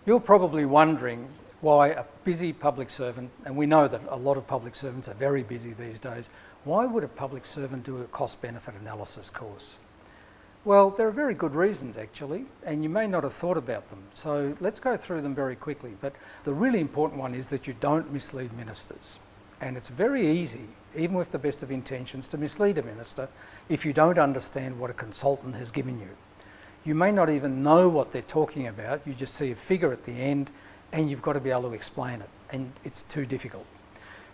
You're probably wondering why a busy public servant, and we know that a lot of public servants are very busy these days, why would a public servant do a cost-benefit analysis course? Well, there are very good reasons actually, and you may not have thought about them. So let's go through them very quickly. But the really important one is that you don't mislead ministers. And it's very easy, even with the best of intentions, to mislead a minister if you don't understand what a consultant has given you. You may not even know what they're talking about, you just see a figure at the end and you've got to be able to explain it, and it's too difficult.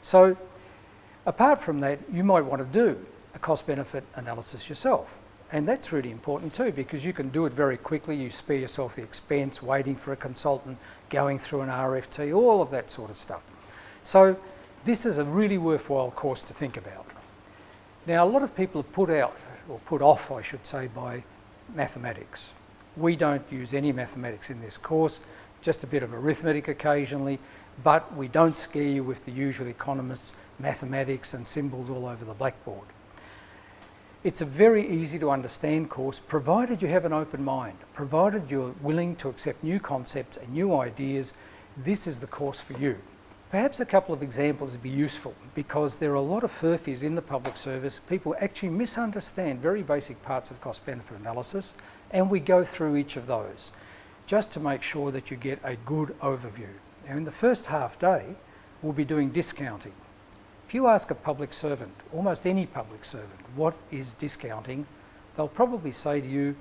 So apart from that, you might want to do a cost-benefit analysis yourself. And that's really important too, because you can do it very quickly. You spare yourself the expense, waiting for a consultant, going through an RFT, all of that sort of stuff. So this is a really worthwhile course to think about. Now, a lot of people are put off, I should say, by mathematics. We don't use any mathematics in this course, just a bit of arithmetic occasionally, but we don't scare you with the usual economists, mathematics and symbols all over the blackboard. It's a very easy to understand course, provided you have an open mind, provided you're willing to accept new concepts and new ideas. This is the course for you. Perhaps a couple of examples would be useful, because there are a lot of furphies in the public service. People actually misunderstand very basic parts of cost-benefit analysis, and we go through each of those just to make sure that you get a good overview. Now, in the first half day, we'll be doing discounting. If you ask a public servant, almost any public servant, what is discounting, they'll probably say to you,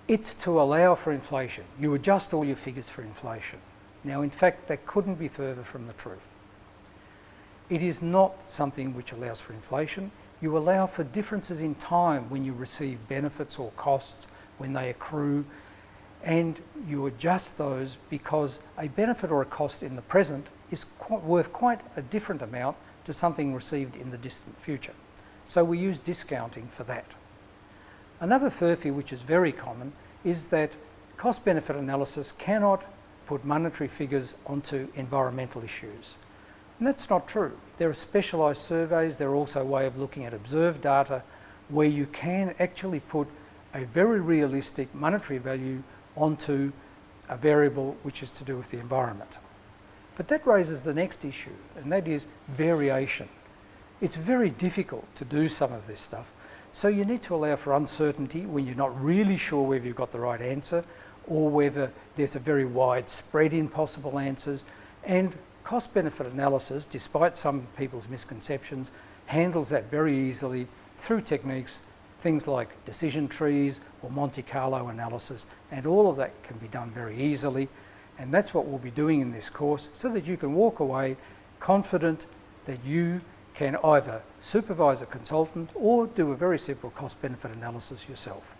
it's to allow for inflation. You adjust all your figures for inflation. Now, in fact, that couldn't be further from the truth. It is not something which allows for inflation. You allow for differences in time when you receive benefits or costs, when they accrue, and you adjust those because a benefit or a cost in the present is worth quite a different amount to something received in the distant future. So we use discounting for that. Another furphy which is very common is that cost-benefit analysis cannot put monetary figures onto environmental issues. And that's not true. There are specialised surveys, there are also a way of looking at observed data where you can actually put a very realistic monetary value onto a variable which is to do with the environment. But that raises the next issue, and that is variation. It's very difficult to do some of this stuff, so you need to allow for uncertainty when you're not really sure whether you've got the right answer or whether there's a very wide spread in possible answers. And cost-benefit analysis, despite some people's misconceptions, handles that very easily through techniques, things like decision trees or Monte Carlo analysis, and all of that can be done very easily. And that's what we'll be doing in this course, so that you can walk away confident that you can either supervise a consultant or do a very simple cost-benefit analysis yourself.